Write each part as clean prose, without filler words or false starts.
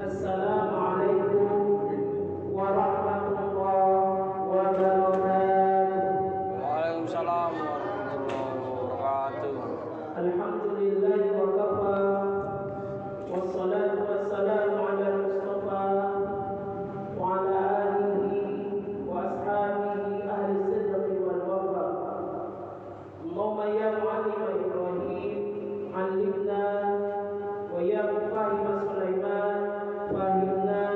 Assalamualaikum warahmatullahi wabarakatuh. Waalaikumsalam warahmatullahi wabarakatuh. Alhamdulillah wa kafa, wassalatu wassalamu ala Mustafa wa ala alihi wa ashabihi ahli sidqi wal wafa. Allahumma ya mu'allim Ibrahim, 'allimna wa ya mufahhim Sulaiman, fahimna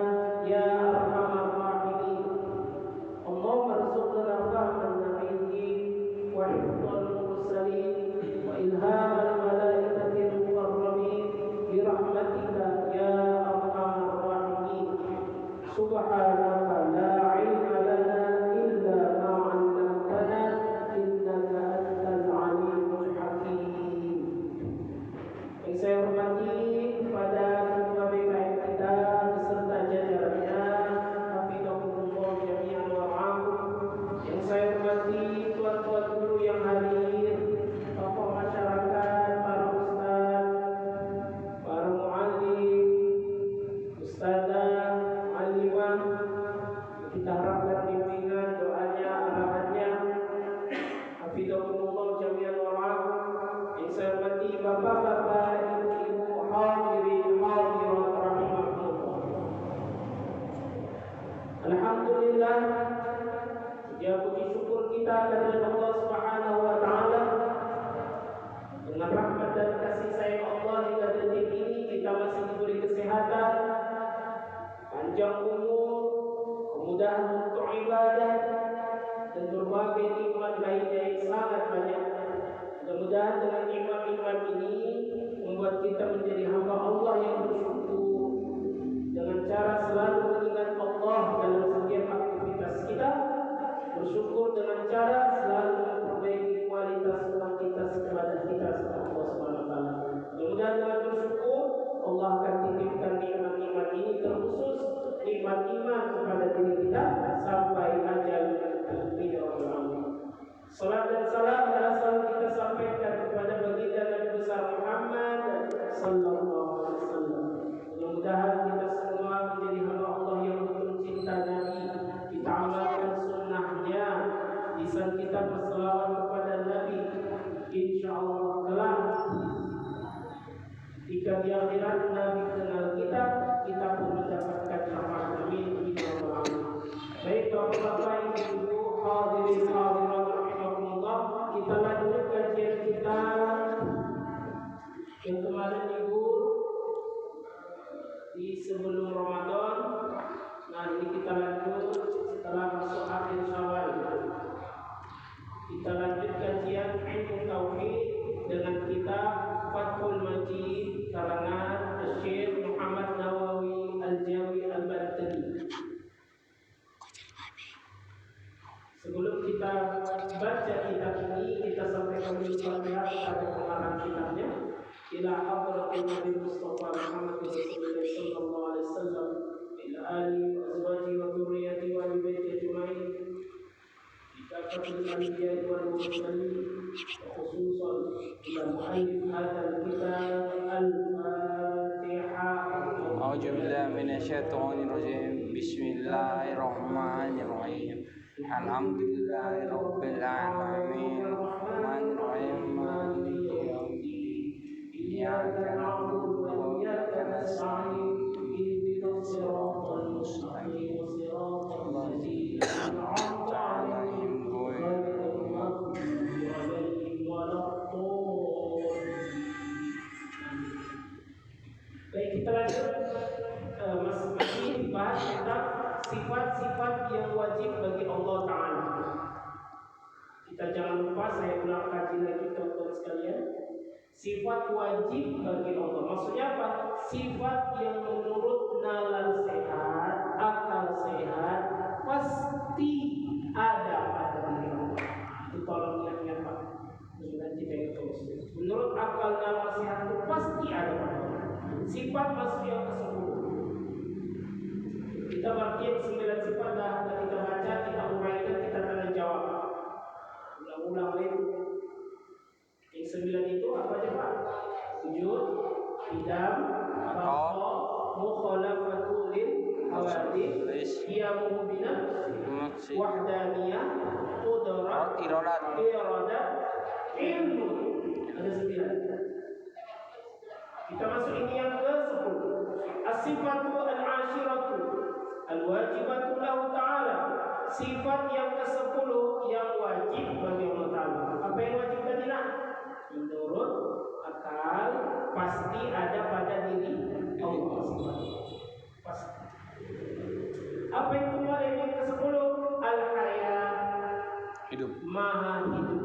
ya arhamar rahimin. Allahumma arzuqna fahman nabiyyin wa hifdhal mursalin wa ilhamal malaikatil muqarrabin bi rahmatika ya arhamar rahimin. Subhanaka la ilma lana illa ma 'allamtana innaka antal alimul hakim. Yang saya hormati kepada ketua BKM kita beserta jajarannya, hafizahumullah jami'an wa ra'akum. Yang saya hormati tuan-tuan guru yang hadir, tokoh masyarakat, para ustaz, para muallim, ustazah, alimah, kita harapkan bimbingan, doanya, arahannya, hafizahumullah jami'an wa ra'akum. Yang saya hormati bapak-bapak, ibu-ibu, hadirin hadirat rahimakumullah. Alhamdulillah, ya puji syukur kita kepada Allah Subhanahu wa taala. Dengan rahmat dan kasih sayang Allah hingga detik ini kita masih diberi kesehatan, panjang umur, kemudahan untuk ibadah dan berbagai nikmat lainnya yang sangat banyak. Mudah-mudahan dengan nikmat-nikmat ini membuat kita menjadi hamba Allah yang bersyukur dengan cara selalu mengingat Allah dalam setiap aktivitas kita, bersyukur dengan cara selalu memperbaiki kualitas kuantitas ibadah kita kepada Allah Subhanahu wa taala. Mudah-mudahan dengan bersyukur Allah akan titipkan nikmat-nikmat ini, terkhusus nikmat iman kepada diri kita sampai ajal tidak berlalu. Salat dan salam adalah selalu kita sampaikan kepada baginda Nabi besar Muhammad sallallahu alaihi wasallam. Mudah-mudahan kita semua menjadi hamba Allah yang betul cinta Nabi, kita amalkan sunnahnya, lisan kita berselawat kepada Nabi. Insyaallah kelak jika di akhirat Nabi kenal kita, kita pun mendapatkan syafaat Nabi. Baik bapak-bapak, ibu-ibu, hadirin hadirat rahimakumullah, kita lanjut kajian kita yang kemarin libur di sebelum Ramadan. Nah, ini kita lanjut setelah masuk akhir Syawal. Kita lanjut kajian ilmu tauhid dengan kitab Fathul Majid karangan Syekh Muhammad Nawawi Al-Jawi Al-Bantani. Sebelum kita baca kitab ini, kita sampaikan dulu Fatihah pada pengarang kitabnya. Ila hadratin Nabi Mustafa Muhammad sallallahu alaihi wasallam, ila ali wa azwaji wa dzurriyyati wa ali baiti ajma'in. Dikatakan al-anbiya wal mursalin, khususan ila muallif hadzal kitab al-Fatihah. A'udzu billahi minasyaitonir rajim. Bismillahirrahmanirrahim. Alhamdulillahi rabbil alamin. Rahmanir rahim. Maliki yaumiddin. Iyyaka na'budu wa iyyaka nasta'in. Ihdinas siratal mustaqim. Siratal ladzina an'amta 'alaihim ghairil maghdubi 'alaihim waladdallin. Baik, kita lanjut. Masih dibahas tentang sifat-sifat yang wajib bagi Allah Ta'ala. Kita jangan lupa, saya ulang kaji lagi teman-teman sekalian. Sifat wajib bagi Allah, maksudnya apa? Sifat yang menurut nalar sehat, akal sehat, pasti ada pada diri Allah. Itu tolong ingat-ingat Pak. Menurut akal nalar sehat itu pasti ada pada Allah. Sifat maksud yang ke-10. Kita bagian 9 sifat dah kita baca, kita uraikan, kita tanya jawab. Ulang-ulang lagi. Yang 9 itu apa aja Pak? Wujud, idam, baqa, mukhalafatu lil hawadith, qiyamuhu binafsi, wahdaniyah, qudrat, iradat, ilmu. Ada 9. Kita masuk ini yang ke-10. As-sifatu al-ashiratu al-wajibatu lahu ta'ala. Sifat yang ke-10 yang wajib bagi Allah Ta'ala. Apa yang wajib tadi nak? Menurut akal pasti ada pada diri Allah. Pasti. Apa yang kemudian yang ke-10? Al-haya, hidup, maha hidup.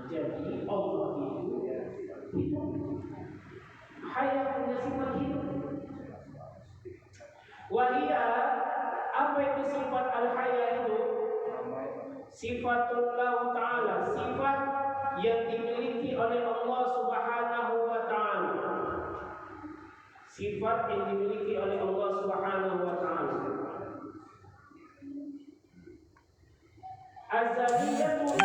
Jadi Allah itu hidup. Haya punya sifat hidup. Wahia, apa itu sifat al-haya itu? Sifatullah Ta'ala, sifat yang dimiliki oleh Allah Subhanahu wa Ta'ala. Sifat yang dimiliki oleh Allah Subhanahu wa Ta'ala. Azaliyatun,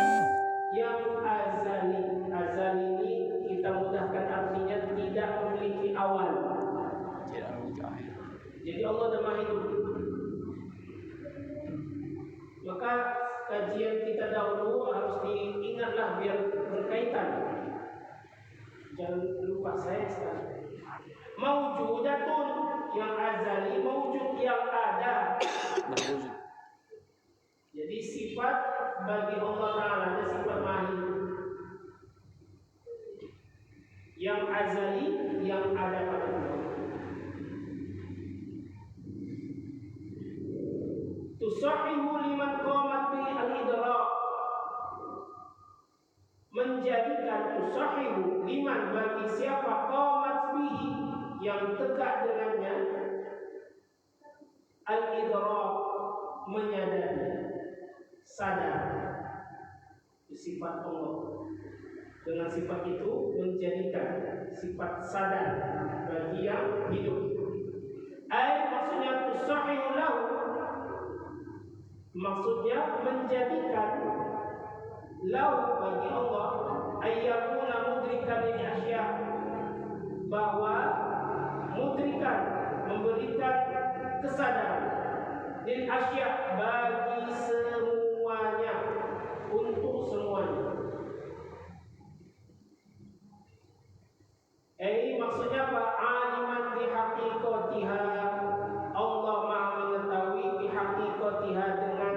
yang azali. Azali ini kita mudahkan artinya tidak memiliki awal. Jadi Allah dah maha hidup. Maka kajian kita dahulu harus diingatlah biar berkaitan. Jangan lupa saya sekarang. Maujudatun, yang azali, maujud yang ada. Jadi sifat bagi Allah Ta'ala ada sifat maha hidup. Yang azali, yang ada pada Allah. Tusahihu liman qamat bi al-idrak, menjadikan tusahihu liman bagi siapa qamat bihi yang tegak dengannya al-idrak, menyadari, sadar sifat Allah. Dengan sifat itu menjadikan sifat sadar bagi yang hidup. Maksudnya tusahihu lahu, maksudnya menjadikan lahu bagi Allah ayyakuna mudrikan lil asya, bahwa mudrikan, memberikan kesadaran lil asya, bagi semuanya, untuk semuanya. Maksudnya apa? Aliman bihaqiqatiha, Allah Maha mengetahui bihaqiqatiha, dengan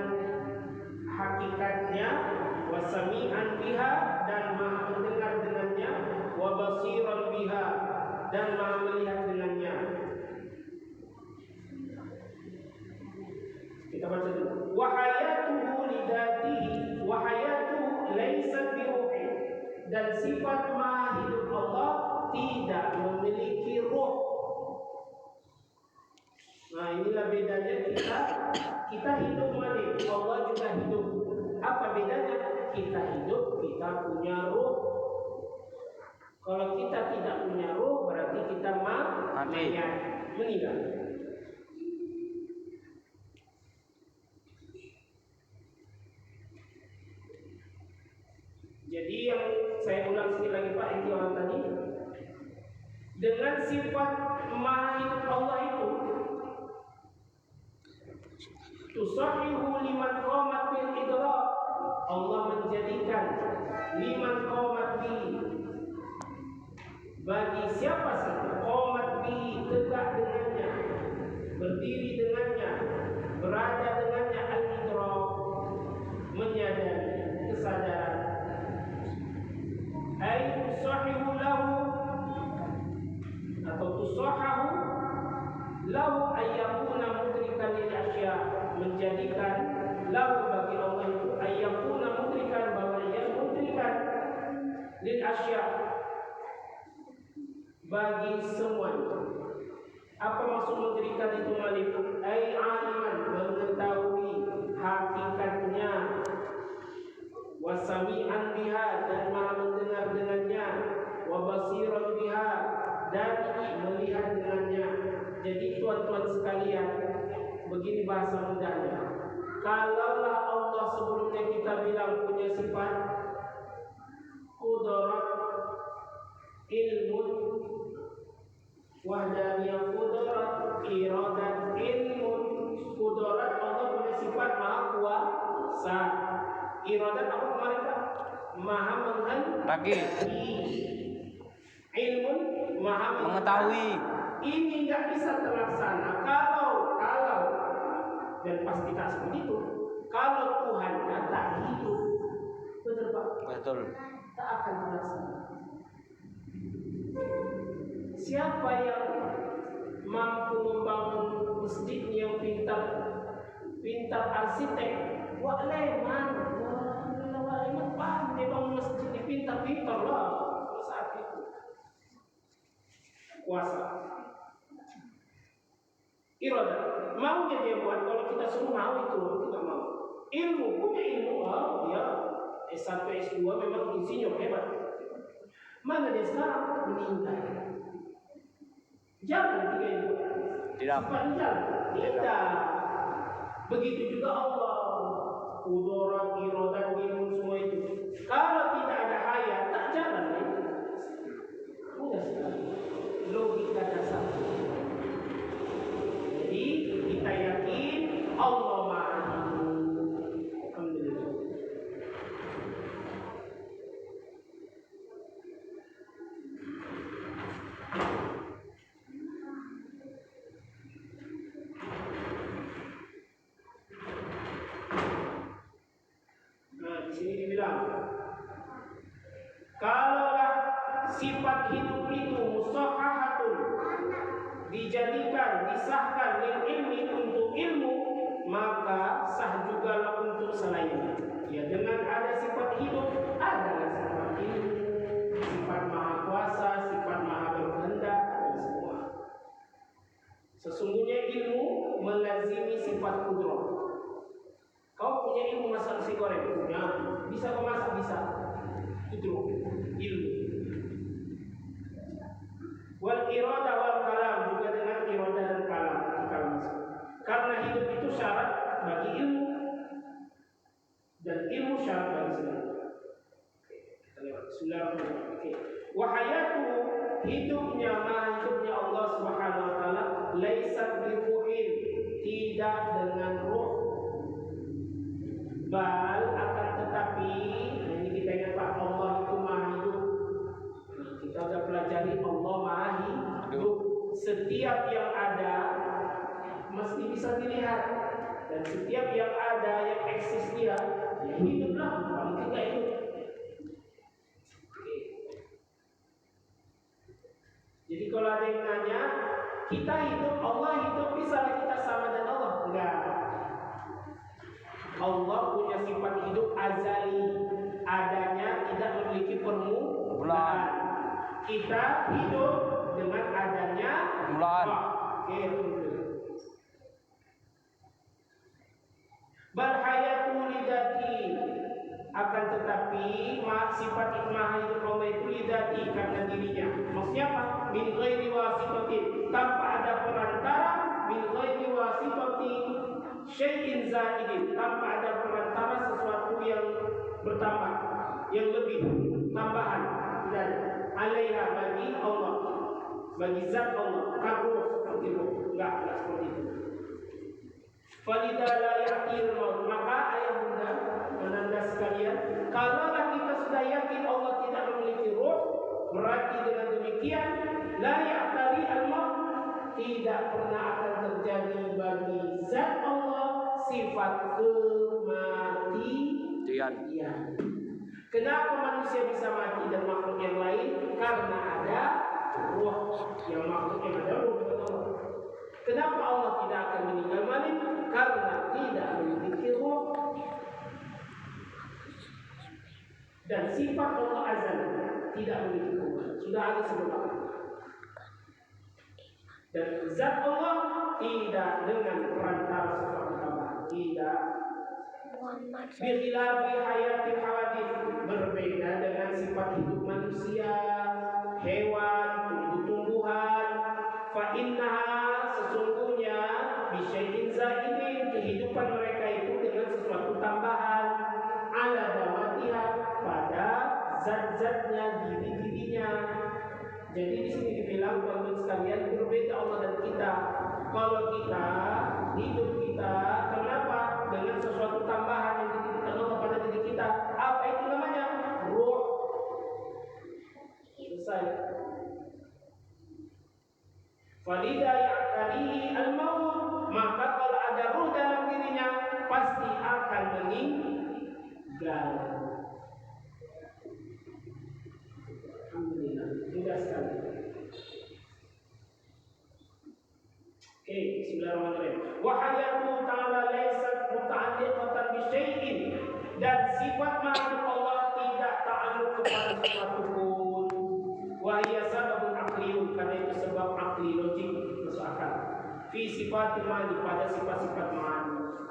hakikatnya, wasami'an biha, dan Maha mendengar dengannya, wa basiran biha, dan Maha melihat dengannya. Kita baca dulu. Wa hayatuhu lidatihi, wa hayatuhu laysat biruhi, dan sifat Maha hidup Allah tidak memiliki ruh. Nah, inilah bedanya kita hidup malik, Allah juga hidup. Apa bedanya? Kita hidup, kita punya ruh. Kalau kita tidak punya ruh, berarti kita mayat, meninggal. Jadi yang saya ulang sekali lagi Pak, inti orang tadi, dengan sifat maha hidup Allah itu, tusahihu liman qamat bil idrak, Allah menjadikan liman qamat bi, bagi siapa saja qamat bi, tegak dengannya, berdiri dengannya, berada dengannya, al-idrak, menyadari, kesadaran. Tusahihu lahu, atau tusahahu lahu ayyakuna mudrikan lil asya, menjadikan lahu bagi Allah itu ayyakuna mudrikan, bahwa ia mudrikan lil asya, bagi semuanya. Apa maksud mudrikan itu malik? Aliman, mengetahui hakikatnya, wasami'an biha, dan Maha mendengar dengannya, wa basiran biha, dan melihat dengannya. Jadi tuan-tuan sekalian, begini bahasa mudahnya. Kalaulah Allah sebelumnya kita bilang punya sifat qudrat, ilmu, Wahdaniyah qudrat, iradat, ilmun. Qudrat Allah punya sifat maha kuasa. Iradat apa kemarin Pak? Maha menghendaki. Ilmun maha mengetahui. Ini nggak bisa terlaksana kalau dan pasti tak seperti itu. Kalau Tuhan tak hidup, betul Pak? Betul. Tak akan terlaksana. Siapa yang mampu membangun masjid yang pintar arsitek? Wa'leman pandai bangun masjid ini, pintar lah saat itu. Kuasa. Iradah. Maunya dia buat, kalau kita suruh mau itu, kita mau. Ilmu, punya ilmu, dia S1, S2 memang insinyur hebat. Mana dia sekarang? Meninggal. Jalan tiga itu. Tidak. Tidak. Begitu juga Allah. Qudrat, iradat, ilmu semua itu. Kalau tidak ada hayat, tak jalan. Mudah sekali. Logika dasar. Jadi kita yakin Allah Maha Hidup. Alhamdulillah. Nah, di sini dibilang, kalaulah sifat hidup itu musahahatun, dijadikan, disahkan lil ilmi untuk ilmu, maka sah juga untuk selainnya. Ya, dengan ada sifat hidup, adalah sifat ilmu, sifat maha kuasa, sifat maha berkehendak, dan semua. Sesungguhnya ilmu melazimi sifat kudrat. Kau punya ilmu masak nasi goreng, ya, bisa kau masak, bisa. Itu ilmu. Wal iradah wal kalam, juga dengan iradah dan kalam. Karena hidup itu syarat bagi ilmu dan ilmu syarat bagi segala. Kita lewat. Bismillahirrahmanirrahim. Wahayatu, hidupnya Allah Subhanahu wa taala, laisat biruhin, tidak dengan ruh. Bal, akan tetapi, ini kita ingat Pak, Allah itu maha hidup. Kita sudah pelajari Allah maha hidup. Setiap yang ada mesti bisa dilihat, dan setiap yang ada yang eksis dia, ya hiduplah, paling tidak hidup. Jadi kalau ada yang nanya, kita hidup, Allah hidup, bisa kita sama dengan Allah? Enggak. Allah punya sifat hidup azali, adanya tidak memiliki permulaan. Kita hidup dengan adanya permulaan. Berhayatu lidati, akan tetapi sifat maha hidup Allah itu lidati, karena dirinya. Maksudnya apa? Min ghairi wasitatin, tanpa ada perantara. Min ghairi wasitatin syai'in zaidin, tanpa ada perantara sesuatu yang bertambah, yang lebih, tambahan. Tidak ada. Alaiha, bagi Allah, bagi zat Allah, karuh seperti itu. Enggak seperti itu. Falidah la yakin maut, maka ayah bunda menanda sekalian, kalaulah kita sudah yakin Allah tidak memiliki roh, berarti dengan demikian la ya'tari al-maut, tidak pernah akan terjadi bagi zat Allah sifat kematian. Kenapa manusia bisa mati dan makhluk yang lain? Karena ada roh. Yang makhluk yang ada roh bukan Allah. Kenapa Allah tidak akan meninggal mati? Karena tidak memiliki roh. Dan sifat Allah azal, tidak memiliki roh. Sudah ada sebelum. Dan zat Allah tidak dengan perantara sesuatu tambahan. Tidak. Bikhilafi hayatil hawadith, berbeda dengan sifat hidup manusia, hewan, tumbuh-tumbuhan. Fa innaha, sesungguhnya, bisyai'in zaidin, kehidupan mereka itu dengan sesuatu tambahan, ala dawatiha, pada zat-zatnya, diri-dirinya. Jadi di sini dibilang teman-teman sekalian berbeda Allah dan kita. Kalau kita hidup kita kenapa dengan sesuatu tambahan yang dititipkan Allah kepada diri kita? Apa itu namanya? Ruh. Selesai. Falida ya'tarihi al-maut, maka kalau ada ruh dalam dirinya pasti akan meninggal. Alhamdulillah, mudah sekali. Oke, bismillahirrahmanirrahim. Wa hayatu ta'ala laysat muta'alliqatan bi syai'in, dan sifat makhluk Allah tidak ta'alluq kepada sesuatu pun. Wa hiya sababun aqliyun, karena itu sebab akli logik masuk akal. Fi sifatil ma'ani, pada sifat-sifat ma'ani.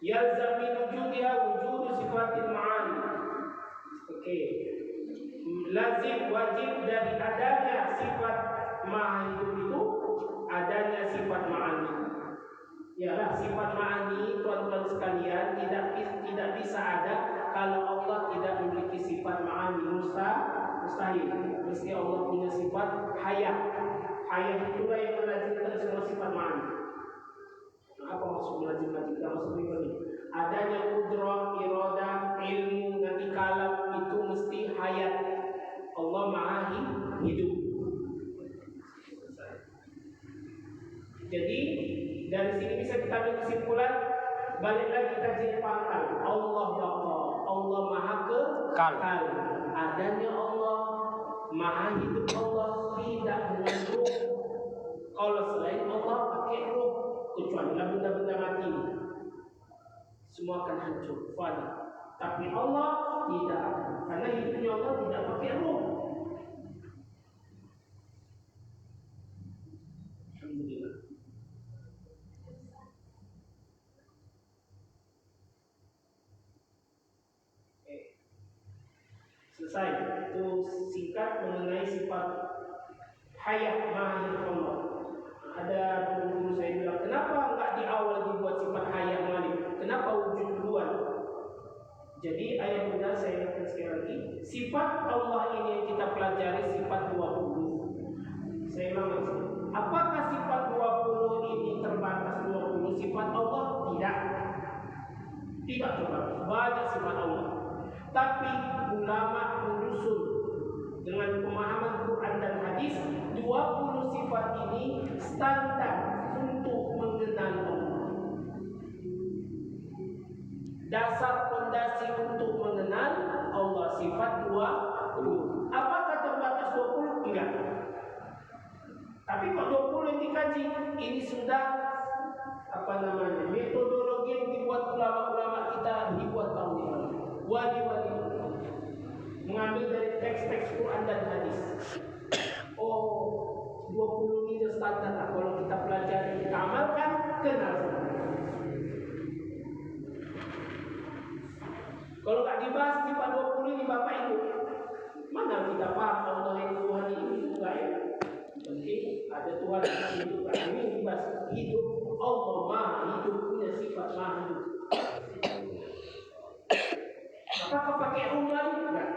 Yalzam min wujudiha wujudu sifatil ma'ani. Oke. Lazim wajib dari adanya sifat maha hidup itu adanya sifat ma'ani. Yalah, sifat ma'ani tuan-tuan sekalian tidak bisa ada kalau Allah tidak memiliki sifat ma'ani. Mustahil. Mesti Allah punya sifat hayat. Hayat itulah yang melazimkan semua sifat ma'ani. Apa maksud melazimkan? Maksud ini adanya kudrah, iradah, ilmu, nanti kalam itu mesti hayat. Allah maha hidup. Jadi dari sini bisa kita ambil kesimpulan, balik lagi kajian pangkal. Allah baqa, Allah maha kekal. Adanya Allah, maha hidup Allah tidak mengandung. Kalau selain Allah pakai ruh, kecuali benda-benda mati, semua akan hancur, fana. Tapi Allah tidak, karena hidupnya Allah tidak pakai ruh. Alhamdulillah. Selesai. Itu singkat mengenai sifat hayat maha hidup Allah. Ada guru saya bilang, kenapa enggak di awal dibuat sifat hayat malik? Kenapa wujud duluan? Jadi ayat benar saya ingatkan sekali lagi, sifat Allah ini yang kita pelajari sifat 20. Saya ulang, apakah sifat 20 ini terbatas 20 sifat Allah? Tidak terbatas, banyak sifat Allah. Tapi ulama menyusun dengan pemahaman Quran dan hadis 20 sifat ini standar untuk mengenal Allah. Dasar fondasi untuk mengenal Allah sifat 20. Apakah terbatas 20? Enggak. Tapi kok 20 yang dikaji, ini sudah metodologi yang dibuat ulama-ulama kita dibuat tahun ini. Wali-wali mengambil dari teks-teks Quran dan hadis. Oh, 20 ini standar. Kalau kita pelajari, kita amalkan, kenal. Kalau nggak dibahas sifat 20 ini Bapak Ibu, mana kita paham Allah yang Tuhan ini juga ya? Penting ada Tuhan yang hidup. Ini dibahas hidup. Allah maha hidup, punya sifat maha hidup. Apakah pakai ruh lagi? Enggak.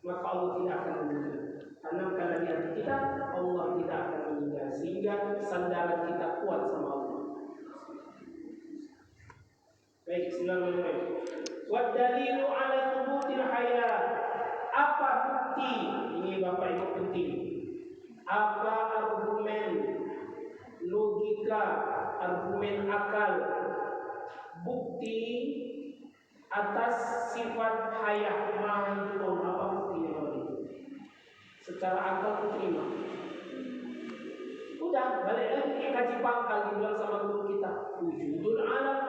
Maka Allah tidak akan meninggal. Tanamkan di hati kita, Allah tidak akan meninggal. Sehingga sandaran kita kuat sama Allah. Baik, bismillahirrahmanirrahim. Wa dalilu ala thubutil hayat. Apa bukti? Ini Bapak Ibu penting. Apa argumen logika, argumen akal, bukti atas sifat hayat maha hidup Allah? Apa buktinya itu? Secara akal terima. Udah, balik lagi ke kaji pangkal dibilang sama guru kita. Wujudul alam,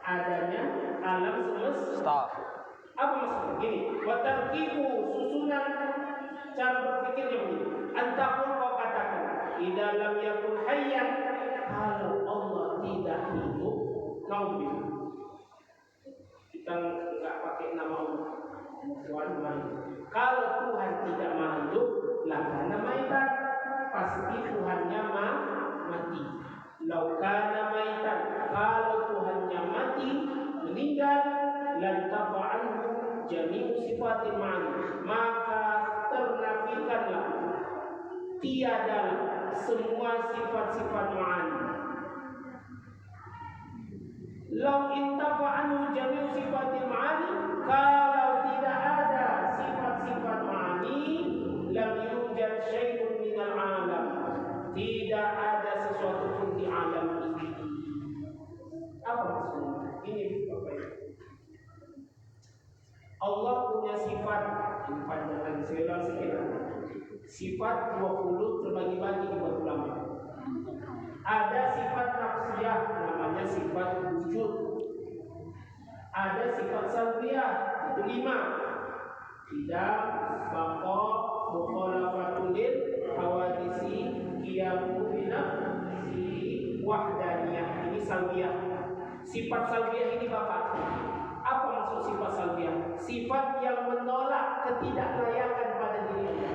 adanya alam semesta. Apa maksudnya? Gini, wa tarkibu, susunan cara berpikirnya begini. Antakul kau katakan, idza lam yakun hayyan, kalau Allah tidak hidup, naudzubillah. Kita enggak pakai nama Allah. Tuhan maha. Kalau Tuhan tidak maha hidup, lah kana maitan, pasti Tuhannya mati. Laukana maitan, kalau Tuhannya mati, meninggal, lan tafa'anhu jami'u sifatil ma'ani, maka ternafikan tiada semua sifat-sifat ma'ani. Lau intafa'anu jami'u sifatil ma'ani, kalau tidak ada sifat-sifat ma'ani, lam yujad syai'un minal alam, tidak ada sesuatu pun di alam ini. Apa maksudnya? Ini Bapak Ibu. Allah punya sifat, ini panjang lagi saya ulang sedikit. Sifat 20 terbagi-bagi di buat ulama. Ada sifat nafsiyah, namanya sifat wujud. Ada sifat salbiyah, itu 5. Tidak, baqa, mukhalafatul hawadisi, qiyamu binafsi, wahdaniyah. Ini salbiyah. Sifat salbiyah ini Bapak. Apa maksud sifat salbiyah? Sifat yang menolak ketidaklayakan pada diri Allah.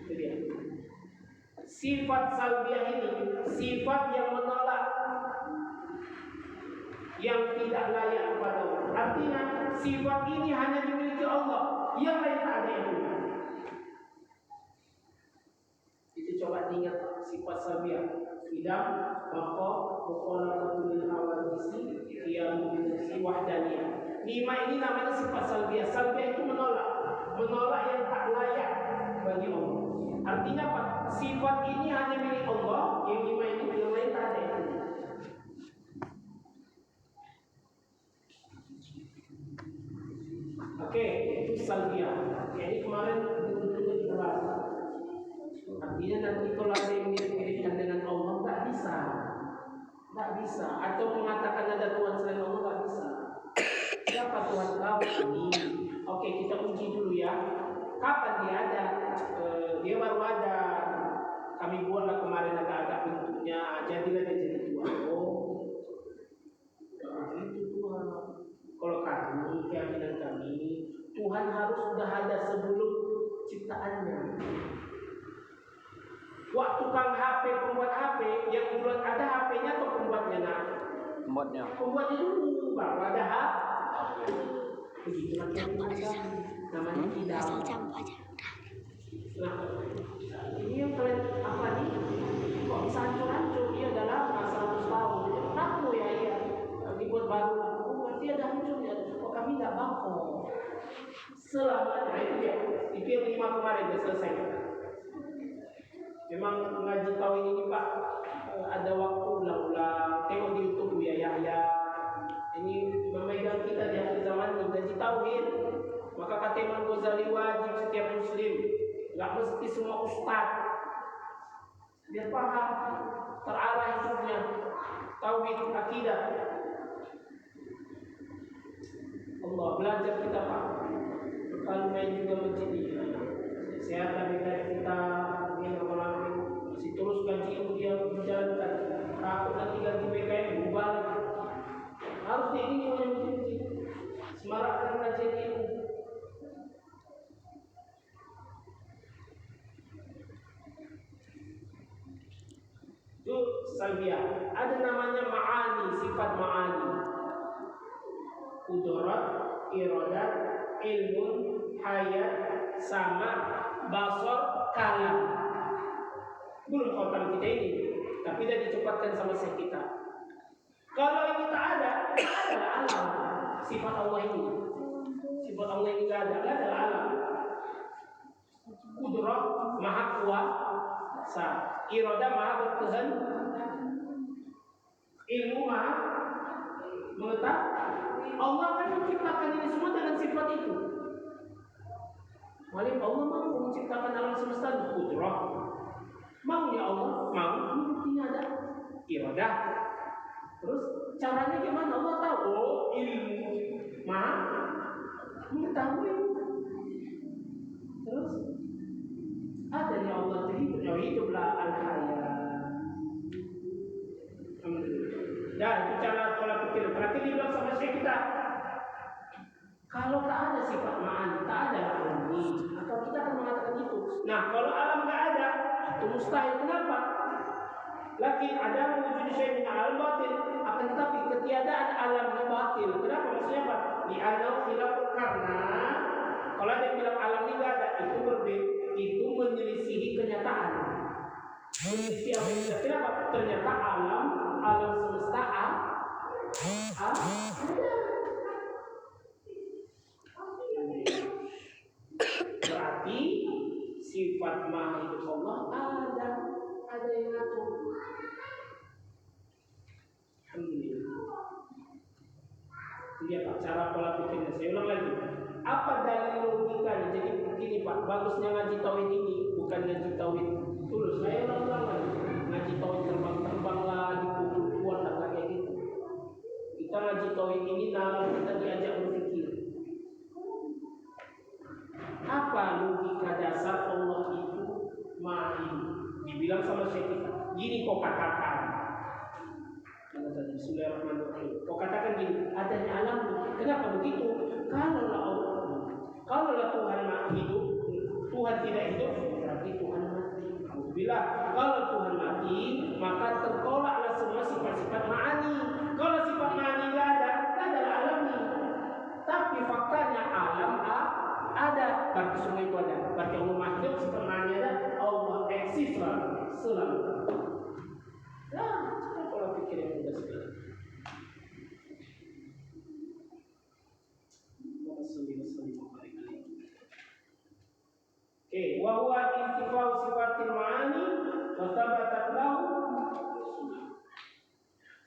Itu dia. Sifat salbiyah ini sifat yang menolak, yang tidak layak kepada Allah. Artinya sifat ini hanya dimiliki Allah, yang lain tak ada yang punya. Itu coba diingat sifat salbiyah. Tidak, maka mukhalafatul hawadisi, qiyamu binafsi, wahdaniyah. 5 ini namanya sifat salbiyah. Salbiyah itu menolak yang tak layak bagi Allah. Artinya apa? Sifat ini hanya milik Allah, yang 5 ini yang lain tak ada. Oke, itu salbiyah. Jadi kemarin betul-betul dibahas. Artinya nanti kalau ada yang mirip-miripkan dengan Allah, tak bisa. Atau mengatakan ada Tuhan selain Allah, tak bisa. Siapa Tuhan kau ini? Oke, kita uji dulu ya. Kapan dia ada? Dia baru ada. Kami buatlah kemarin agak-agak bentuknya. Jadilah dia jadi Tuhan. Oh, itu Tuhan. Kalau kami, keyakinan kami, Tuhan harus sudah ada sebelum ciptaannya. Waktu tukang HP, pembuat HP, yang duluan ada HP-nya atau pembuatnya? Pembuatnya dulu, baru ada HP. Begitu namanya tidak. Nah, ini yang kalian apa nih? Kok bisa hancur-hancur? Dia adalah 100 tahun. Kenapa ya? Iya, dibuat baru. Oh, berarti ada hancurnya. Kok kami tidak bakal? Selamanya itu dia. Itu yang 5 kemarin dia selesai. Memang ngaji tahun ini Pak, ada waktu ulang-ulang. Tengok di YouTube ya Yahya. Ini memegang kita di akhir zaman ini ngaji tauhid. Maka kata Imam Ghazali wajib setiap muslim, nggak mesti semua ustaz, biar paham terarah hidupnya tauhid akidah. Allah belajar kita Pak. Kalau main juga menjadi sehat bagi kita. Masih terus gaji ilmu dia menjalankan. Takut nanti gaji PKM berubah. Harus dia ini yang mesti semarakkan kajian ilmu. Itu salbiyah. Ada namanya ma'ani, sifat ma'ani. Qudrat, iradat, ilmun, hayat, sama, basar, kalam. Belum khotam kita ini, tapi dah dicepatkan sama Syekh kita. Kalau ini tak ada alam. Sifat Allah ini, sifat Allah ini tak ada alam. Qudrah maha kuasa, iradah maha berkehendak, ilmu maha mengetahui. Allah akan menciptakan ini semua dengan sifat itu. Malah Allah mampu menciptakan alam semesta qudrah. Mau ya Allah, mau, ini buktinya ada iradah. Terus caranya gimana? Allah tahu. Oh, ilmu maha mengetahui. Terus adanya Allah hiduplah al-hayat. Dan itu cara pola pikir. Berarti dibilang sama Syekh kita, kalau tak ada sifat ma'ani, tak ada alam ini, atau kita akan mengatakan itu. Nah, kalau alam nggak ada, itu mustahil. Kenapa? Lagi ada wujud syai' min al-batil, akan tetapi ketiadaan alam yang batil. Kenapa? Maksudnya apa? Di alam khilaf, karena kalau ada yang bilang alam ini nggak ada, itu berbeda, itu menyelisihi kenyataan. meneliti apa yang kita kenapa ternyata alam semesta ada. Berarti sifat maha hidup Allah ada yang ngatur. Alhamdulillah. Lihat cara pola pikirnya. Saya ulang lagi. Apa dalil logikanya? Jadi begini Pak, bagusnya ngaji tauhid ini bukan ngaji tauhid tulus. Saya ulang lagi. Ngaji tauhid terbang lah, dipukul lah kayak gitu. Kita ngaji tauhid ini kita diajak berpikir. Apa logika dasar Allah itu maha hidup? Dibilang sama Syekh kita, gini kau katakan. Bismillahirrahmanirrahim. Kau katakan gini, adanya alam. Kenapa begitu? Kalaulah Tuhan hidup, Tuhan tidak hidup, berarti Tuhan mati. Bila kalau Tuhan mati, maka tertolaklah semua sifat-sifat ma'ani. Kalau sifat ma'ani tidak ada alam ini. Tapi faktanya alam ada, berarti semua itu ada. Berarti Allah maha hidup, sifat ma'ani ada, Allah eksis selalu. Nah, pola pikir yang mudah sekali. Wa huwa intifau sifatil ma'ani wa thabatat lahu.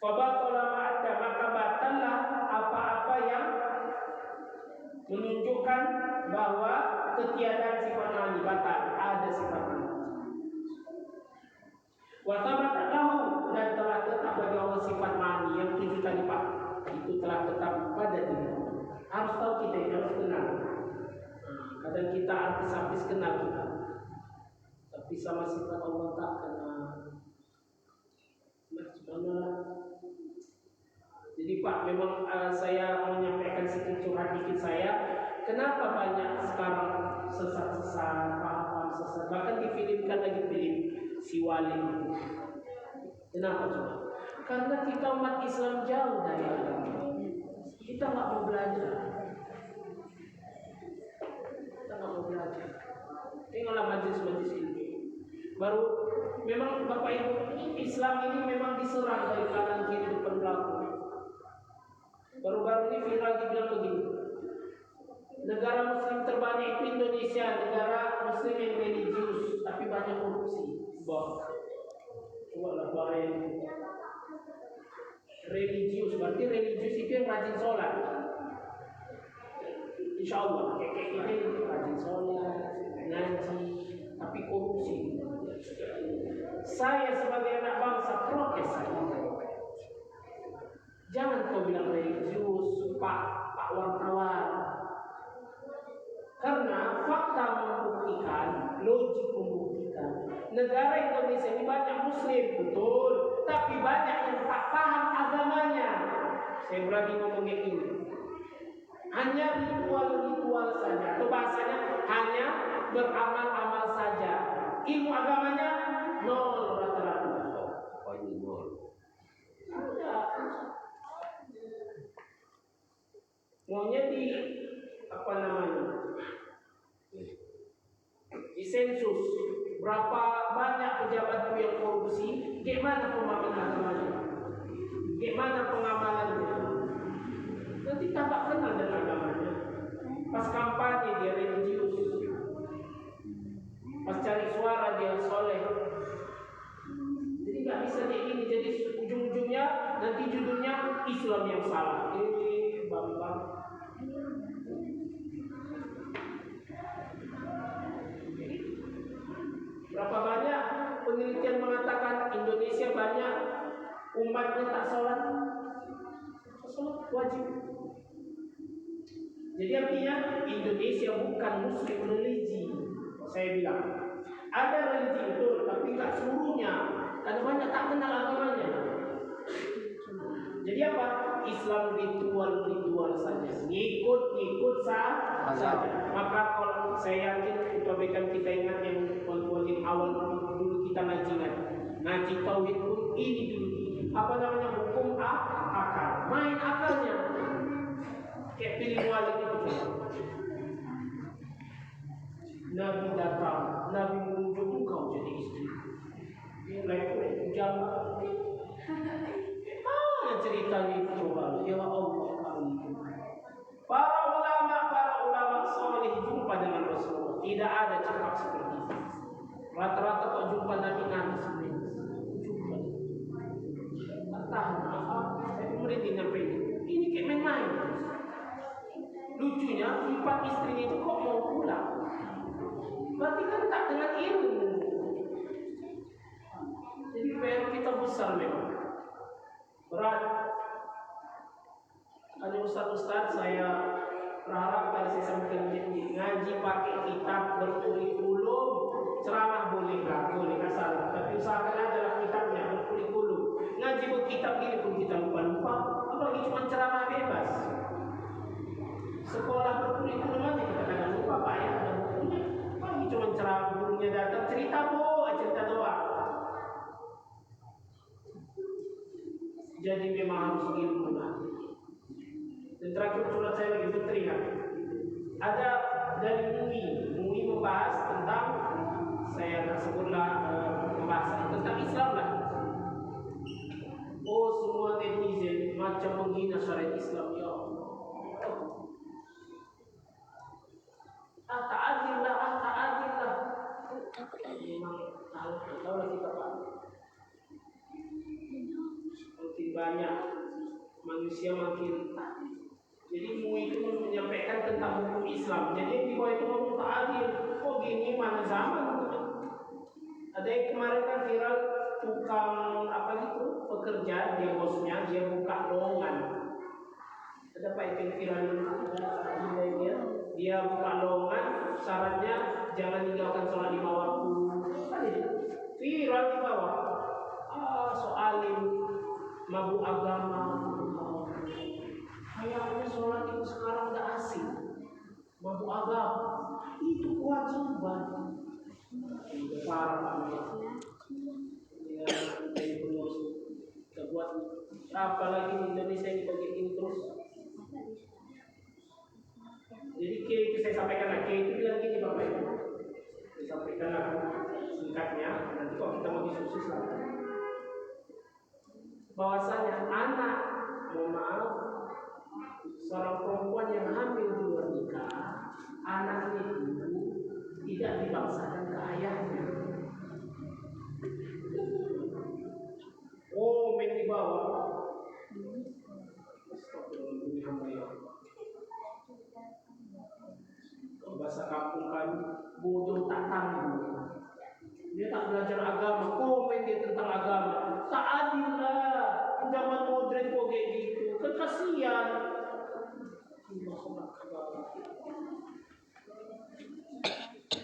Fa batala ma'adda, maka batallah apa-apa yang menunjukkan bahwa ketiadaan sifat ma'ani, batal, ada sifat ma'ani. Wa thabatat lahu, dan telah tetap bagi Allah sifat ma'ani yang 7 tadi Pak. Itu telah tetap pada diri. Harus tahu kita, harus kenal. Kadang kita artis-artis kenal kita, tapi sama sifat Allah tak kenal. Jadi Pak, memang saya menyampaikan sedikit curhat dikit saya. Kenapa banyak sekarang sesat-sesat, paham sesat, bahkan difilmkan lagi film si Wali. Kenapa coba? Karena kita umat Islam jauh dari agama. Kita nggak mau belajar. Tinggallah majlis-majlis ilmu. Baru memang Bapak Ibu, Islam ini memang diserang dari kanan kiri depan belakang. Baru-baru ini viral dibilang begini. Negara Muslim terbanyak itu Indonesia, negara Muslim yang religius tapi banyak korupsi. Coba lah bahaya. Religius, berarti religius itu yang rajin sholat. Insya Allah, kayak kita ini rajin sholat, ngaji, tapi korupsi. Saya sebagai anak bangsa protes saya. Jangan kau bilang religius, Pak wartawan. Karena fakta membuktikan, logik membuktikan, negara Indonesia ini banyak Muslim, betul, tapi banyak yang tak paham agamanya. Saya berani ngomongin ini. Hanya ritual-ritual saja, atau bahasanya hanya beramal-amal saja. Ilmu agamanya nol rata-rata. Oh ini nol. Maunya di apa namanya? Di sensus berapa banyak pejabat yang korupsi? Gimana pemahaman agamanya? Gimana pengamalannya? Nanti tak kenal dengan agamanya. Pas kampanye dia religius, pas cari suara dia soleh. Jadi nggak bisa kayak gini. Jadi ujung-ujungnya nanti judulnya Islam yang salah. Bang. Berapa banyak penelitian mengatakan Indonesia banyak umatnya tak sholat. Sholat wajib. Jadi artinya Indonesia bukan Muslim religi. Saya bilang ada religi itu, tapi nggak seluruhnya. Karena banyak tak kenal agamanya. Jadi apa? Islam ritual saja, ngikut saja. Maka kalau saya yakin kebaikan kita ingat yang wajib awal dulu kita ngaji tauhid pun ini dulu. Apa namanya hukum akal, main akalnya. Kayak pilih wali itu. Nabi datang, Nabi menunjuk engkau jadi istri. seperti itu. Rata-rata kok jumpa Nabi nangis. Jumpa. Entah apa, saya merintih nyampe ini kayak main-main. Lucunya 4 istrinya itu kok mau pulang. Berarti kan tak dengan ilmu. Jadi PR kita besar memang. Berat. Ada ustaz-ustaz saya berharap tadi saya sampaikan ngaji pakai kitab berkurikulum. Ceramah boleh asal, tapi usahakan adalah kitabnya berkurikulum. Ngaji berkitab gini pun kita lupa-lupa, apalagi cuma ceramah bebas. Sekolah berkurikulum aja kita kadang lupa Pak ya, ada bukunya. Apalagi cuma ceramah, gurunya datang cerita doang. Jadi memang harus ilmu. Dan terakhir surat saya lagi teringat. Ada dari MUI membahas tentang, saya tak sebutlah pembahasan tentang Islam lah. Oh, semua netizen macam menghina syariat Islam, ya Allah. Tak adil lah. Memang tahu lah kita Pak. Seperti banyak manusia makin. Jadi MUI itu menyampaikan tentang hukum Islam. Jadi yang di bawah itu ngomong tak adil. Kok gini mana zaman? Ada yang kemarin kan viral tukang pekerja, dia bosnya dia buka lowongan. Ada Pak yang viral dia buka lowongan, syaratnya jangan tinggalkan sholat 5 waktu. Viral di bawah. Soalim mabuk agama. Kayaknya sholat itu sekarang udah asing. Mabuk agama itu kewajiban. Parah. Ya, kita buat apalagi di Indonesia ini begini terus. Jadi K itu saya sampaikan lagi, itu bilang gini Bapak Ibu. Saya sampaikan singkatnya, nanti kalau kita mau diskusi lagi. Bahwasanya anak, mohon maaf, seorang perempuan yang hamil di luar nikah, anak itu tidak dibangsakan ke ayahnya. Oh, main di bawah. Bahasa kampung kan bodoh tak tangguh. Dia tak belajar agama, komen dia tentang agama. Tak adil lah. Zaman modern kok kayak gitu. Kan kasihan.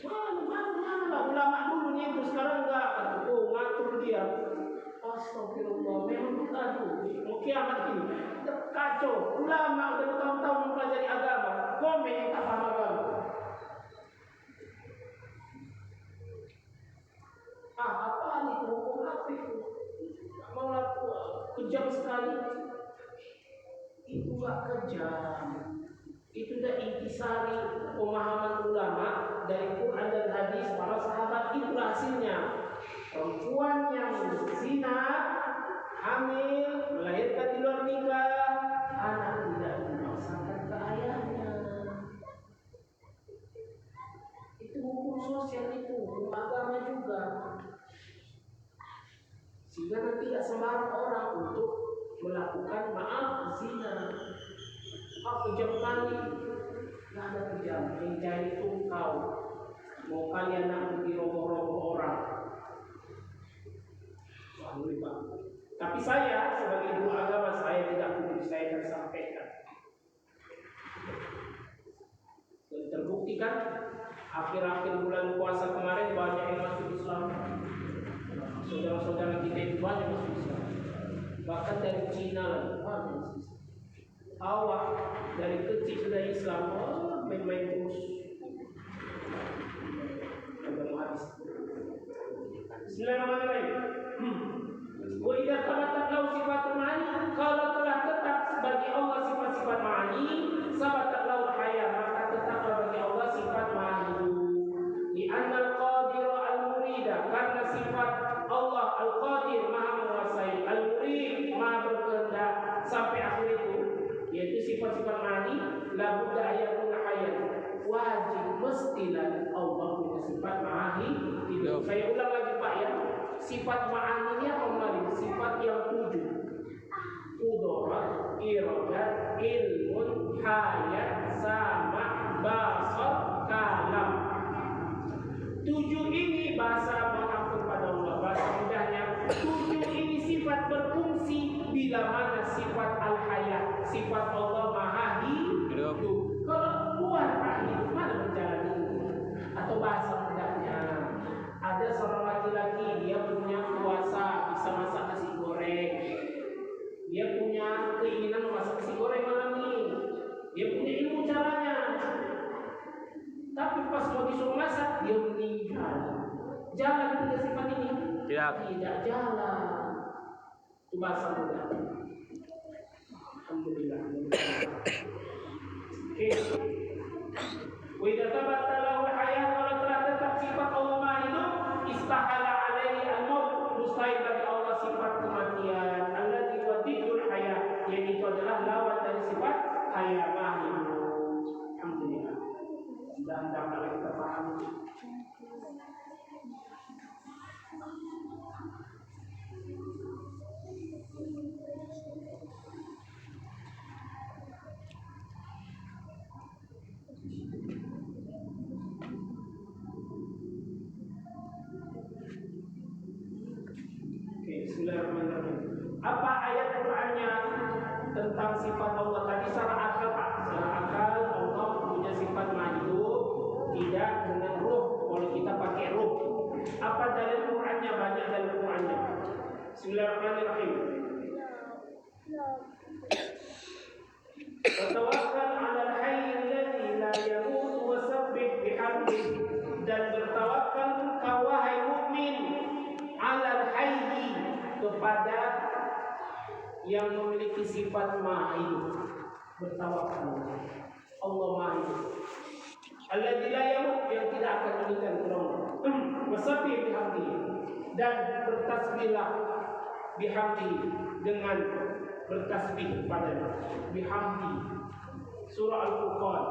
Mana ulama dulunya itu sekarang enggak. Oh, ngatur dia. Astagfirullah, memang aduh, mau kiamat ini. Kacau. Ulama udah tahun-tahun mempelajari agama, komen yang tak paham agama. Apaan itu? Hukum apa itu? Mau laku kejam sekali. Itu gak kejam. Itu udah intisari pemahaman ulama dari Quran dan hadis para sahabat. Itulah hasilnya. Perempuan yang zina, hamil, melahirkan di luar nikah, anak tidak dibangsakan ke ayahnya. Itu hukum sosial itu, hukum agama juga. Sehingga nanti tidak sembarang orang untuk melakukan zina. Kejam kali, nggak ada kejam. Yang jahil itu kau. Mau kalian nak di roboh-roboh orang. Tapi saya sebagai guru agama saya tidak boleh saya akan sampaikan. Dan terbukti kan akhir-akhir bulan puasa kemarin banyak yang masuk Islam. Saudara-saudara kita itu banyak masuk Islam. Bahkan dari Cina lagi banyak masuk Islam. Awak dari kecil sudah Islam, main-main terus. Sudah mau habis. Bismillahirrahmanirrahim. Wa idza thabatat lahu sifatul ma'ani, kalau telah tetap bagi Allah sifat-sifat ma'ani, sabatat lahu hayat, maka tetaplah bagi Allah sifat ma'ani. Li anna al-qadir al-murida, karena sifat Allah al-qadir maha menguasai, al-murid maha berkehendak sampai akhir itu, yaitu sifat-sifat ma'ani, la budda ayatun hayat, wajib mestilah Allah punya sifat ma'ani. mahi hidup. Saya ulang lagi Pak ya. Sifat ma'ani ini apa kemarin? Sifat yang 7. Qudrah, iradah, ilmun, hayat, sama, basar, kalam. 7 ini bahasa mengampun pada Allah. Bahasa mudahnya 7 ini sifat berfungsi bila mana sifat al-hayat, sifat Allah maha hidup. Kalau keluar maha hidup, mana berjalan hidup? Atau bahasa mudahnya, ada seorang laki-laki dia punya kuasa bisa masak nasi goreng. Dia punya keinginan memasak nasi goreng malam ini. Dia punya ilmu caranya. Tapi pas mau disuruh masak, dia meninggal. Jalan tiga sifat ini? Tidak jalan. Itu bahasa mudah. Alhamdulillah. Oke. Wa idza tabatta lahu al-hayat, kalau telah tetap sifat Allah Maha Hidup, istahala alaihi al-maut, mustahil bagi Allah sifat kematian. Alladzi wa diddul hayat, yaitu adalah lawan dari sifat hayat Maha Hidup. Alhamdulillah. Dan dapat kita pahami. Bismillahirrahmanirrahim. Apa ayat Qur'annya tentang sifat Allah tadi secara akal Pak? Secara akal Allah punya sifat hidup, tidak dengan ruh. Kalau kita pakai ruh, apa dalil Qur'annya? Banyak dalil Qur'annya. Bismillahirrahmanirrahim. Tawakkal 'alal hayyil ladzi la yamut wa sabbih bihamdihi, dan bertawakal engkau wahai mukmin 'alal hayyi, kepada yang memiliki sifat maha hidup. Bertawakal Allah maha hidup. Alladzi la yamut, yang tidak akan meninggal Allah. Wasabbih bihamdihi, dan bertasbihlah bihamdihi, dengan bertasbih kepadanya. Bihamdi. Surah Al-Furqan.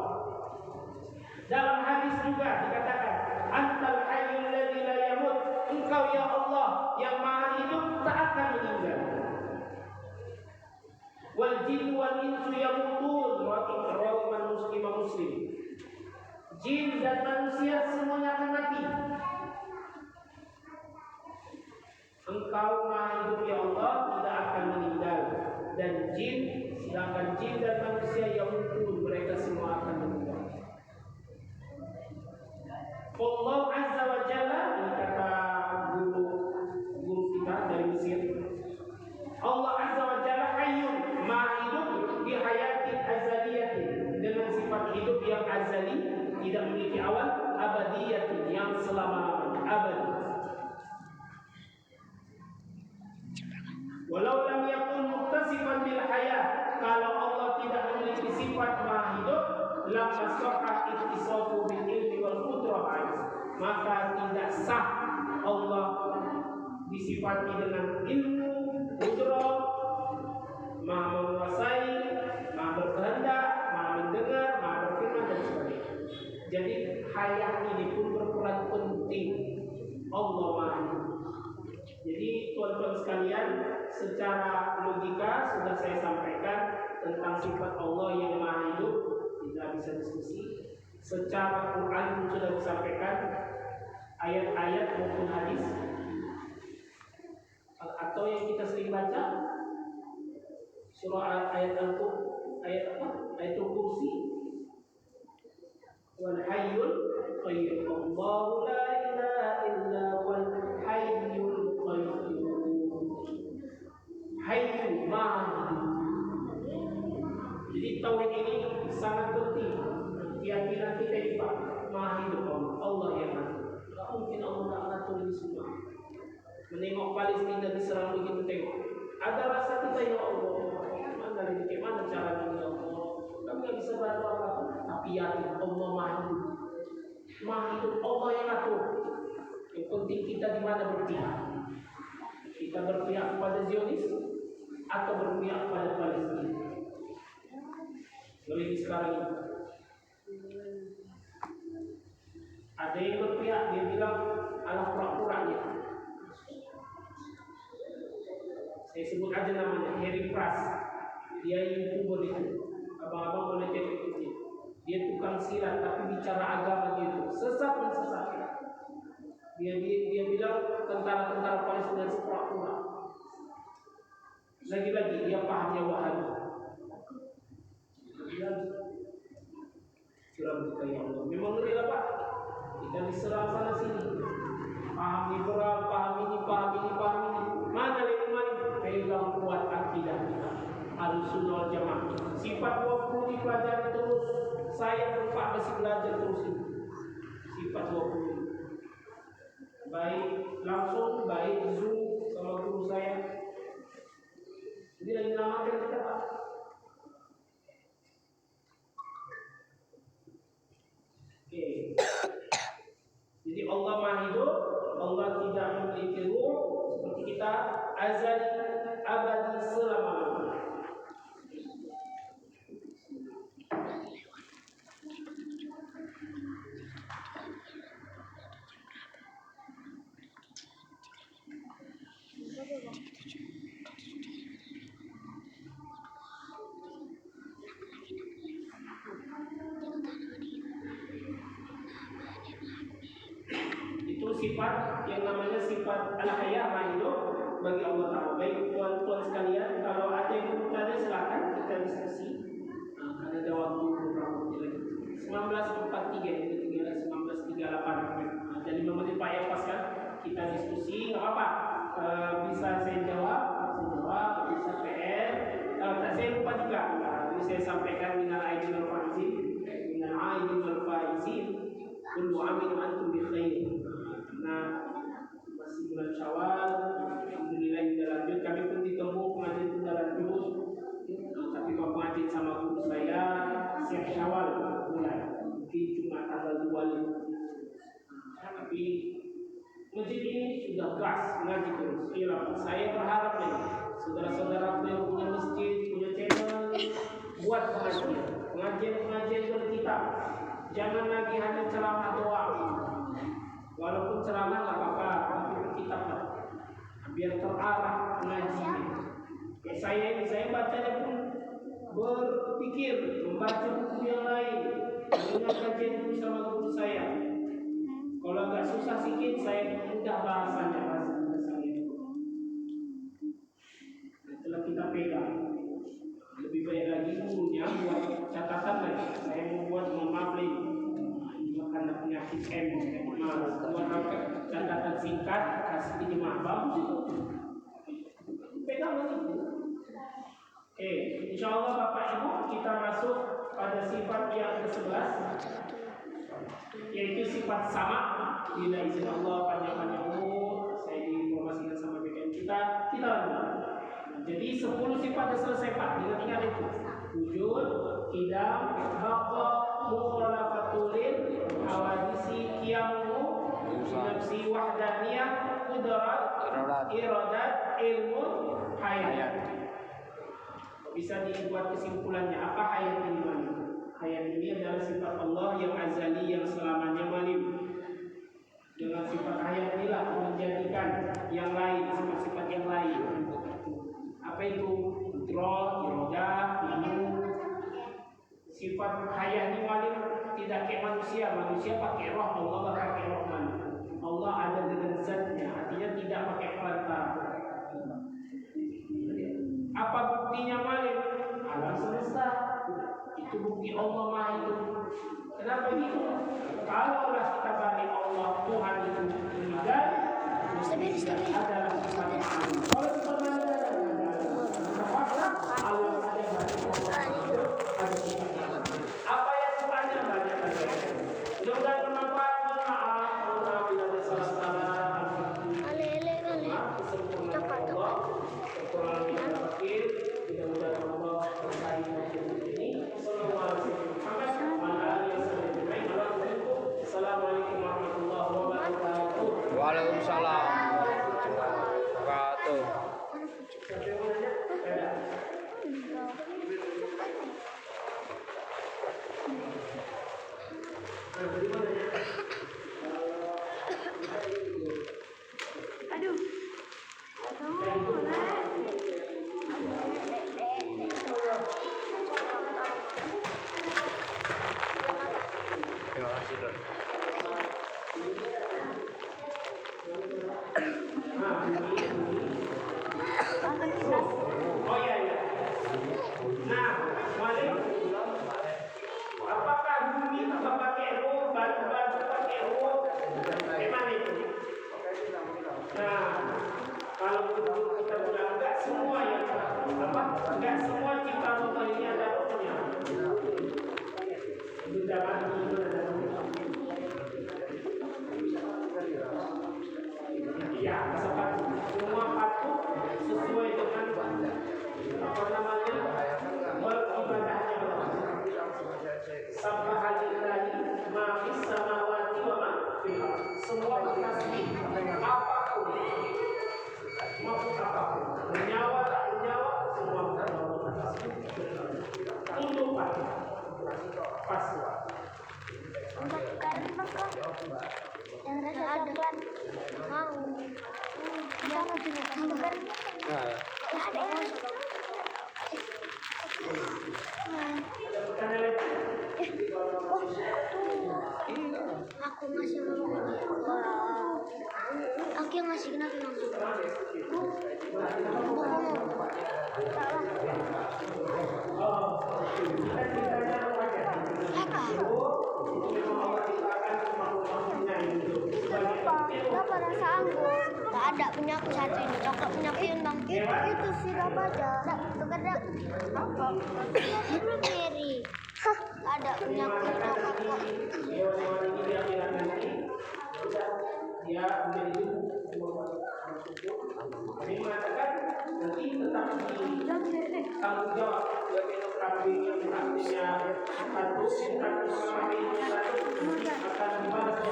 Dalam hadis juga dikatakan, Antal hayyul ladzi la yamut, engkau ya Allah yang maha hidup tak akan meninggal. Wal jin wal insu yamutun, rawahu Muslim. Jin dan manusia semuanya akan mati. Engkau maha hidup ya Allah, tidak akan meninggal. Dan jin, sedangkan jin dan manusia yamutun, mereka semua akan meninggal. Allah Azza wa Jalla, ini kata guru kita dari Mesir, Allah Azza wa Jalla hayyun, maha hidup, di hayatin azaliyatin, dengan sifat hidup yang azali, tidak memiliki awal, abadiyatin, yang selama-lamanya, abadi. Walau lam yakun muttasifan bil hayat, kalau Allah tidak memiliki sifat maha hidup, lam sahha ittisafu bil ilmi wal qudrah, maka tidak sah Allah disifati dengan ilmu, qudrah, maha menguasai, maha berkehendak, maha mendengar, maha berfirman dan sebagainya. Jadi hayat ini pun berperan penting. Allah maha hidup. Jadi tuan-tuan sekalian, secara logika sudah saya sampaikan tentang sifat Allah yang maha hidup, tidak bisa diskusi. Secara Quran pun sudah disampaikan, ayat-ayat maupun hadis, atau yang kita sering baca surah ayat Ayatul Kursi, wal hayyul qayyum, Allahu la ilaha illa wal hayyul qayyum. Hayyu maha hidup. Jadi tauhid ini sangat penting. Keyakinan kita ini Pak, maha hidup Allah yang maha. Tak mungkin Allah tak ngatur ini semua. Menengok Palestina diserang begitu, tengok. Ada rasa kita, ya Allah, mana rezeki, mana caranya ya Allah. Kami nggak bisa bantu apa-apa, tapi yakin Allah maha hidup. Maha hidup, Allah yang ngatur. Yang penting kita di mana berpihak. Kita berpihak kepada Zionis atau berpihak kepada Palestina. Boleh sekarang ini. Ada yang berpihak, dia bilang sebut aja namanya Harry Pras. Dia YouTuber itu, abang-abang boleh cek ikuti. Dia tukang silat tapi bicara agama gitu, sesat mensesatkan. Dia bilang tentara-tentara Palestina itu pura-pura. Lagi-lagi dia pahamnya Wahabi. Suram kita ya Allah. Memang ngeri lah Pak. Kita diserang sana sini. Paham liberal, paham ini. Mana lebih mana? Pegang kuat akidah kita. Ahlussunnah wal Jamaah. Sifat 20 dipelajari terus. Saya berpak masih belajar terus ini. Sifat 20. Baik langsung, baik Zoom sama guru saya. Ini lagi namakan kita Pak. Oke. Jadi Allah Maha Hidup, Allah tidak memiliki ruh seperti kita, azali, abadi, selama-lamanya. Itu sifat yang namanya sifat al-haya hidup bagi Allah Ta'ala. Baik tuan-tuan sekalian, kalau ada yang bertanya silakan kita diskusi. Karena ada waktu beberapa menit lagi. 1943 itu tinggal 1938. Jadi 5 menit Pak ya pas kan kita diskusi, nggak apa-apa. Bisa saya jawab, bisa PR. Tak saya lupa juga. Ini saya sampaikan minal aidin wal faizin. Kullu amin antum bi khair. Nah, masih bulan Syawal, alhamdulillah sudah lanjut. Kami pun ditemu pengajian sudah lanjut. Tapi kalau pengajian sama guru saya siap Syawal mulai. Mungkin cuma tanggal 2. Tapi masjid ini sudah gas mengaji terus. Saya berharap nih saudara-saudara yang punya masjid, punya channel, buat pengajian berkitab. Jangan lagi hanya ceramah doang. Walaupun ceramah nggak apa-apa, tapi berkitab lah. Biar terarah ngajinya. Kayak saya bacanya pun berpikir, membaca buku yang lain, mendengar kajian buku sama guru saya. Kalau agak susah sedikit, saya mudah bahasa saya. Setelah kita pegang, lebih baik lagi gurunya buat catatan lagi. Saya mau buat memabling, karena penyakit malas. Buat catatan singkat, kasih pinjam bagus. Pegang lagi. Oke, insya Allah Bapak Ibu kita masuk pada sifat yang ke-11, yaitu sifat sama. Bila izin Allah panjang-panjang umur, saya diinformasikan sama BKM kita lanjut. Jadi 10 sifat sudah selesai Pak. Ingat itu. Wujud, qidam, baqa, mukhalafatullil, hawadisi, qiyamu, nafsi, wahdaniyah, qudrat, iradat, ilmu, hayat. Bisa dibuat kesimpulannya apa hayat ini malim? Hayat ini adalah sifat Allah yang azali, yang selamanya malim. Dengan sifat hayat inilah menjadikan yang lain, sifat-sifat yang lain. Apa itu? Kontrol, iradah, ilmu. Sifat hayat ini malim tidak kayak manusia pakai roh, Allah nggak pakai roh malim. Allah ada dengan zatnya, artinya tidak pakai perantara. Apa buktinya malim? Alam semesta. Itu bukti Allah Maha Hidup. Kenapa gitu? Kalaulah kita balik Allah Tuhan itu meninggal, adalah sifat yang malim. Kalau kita balik alam ada apa yang sebenarnya banyak saja. Mudah-mudahan bermanfaat. Maaf bila ada salah-salah. Assalamualaikum warahmatullahi wabarakatuh. Waalaikumsalam warahmatullahi wabarakatuh. Aduh, Oh iya iya. Nah, Malik, apakah bumi itu pakai roh, batu-batu pakai roh? Gimana itu? Nah, kalau kita bilang enggak semua ya, enggak semua ciptaan Allah ini ada rohnya. Benda mati ada rohnya. Ya, semua patung sesuai dengan apa namanya beribadahnya Allah. Subhanallahi ma fis samawati wa ma fil ardh. Semua tasbih apapun, maksud apapun, bernyawa tak bernyawa, semua tasbih. Untuk apa? Pasti. Yang rasa coklat mau jangan bukan ada aku ngasih aku yang ngasih kenapa langsung Kenapa rasa anggur? Tak ada punya aku satu ini, coklat punya aku yang bang. Itu sirup aja. Itu kadang apa? Blueberry. Hah, ada punya aku coklat kok. Dia menjadi ini mengatakan nanti tetap tanggung jawab sebagai kambing yang artinya satu kambing satu akan dibalas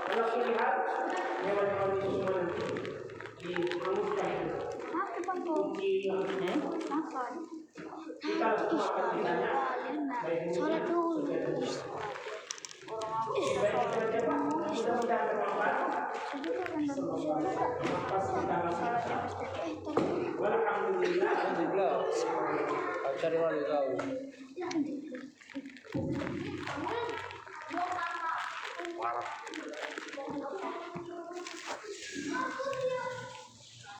kalau lihat hewan-hewan itu semua nanti dimanusiakan kita semua akan ditanya Sholat dulu. Cari lagi tahu. Parah.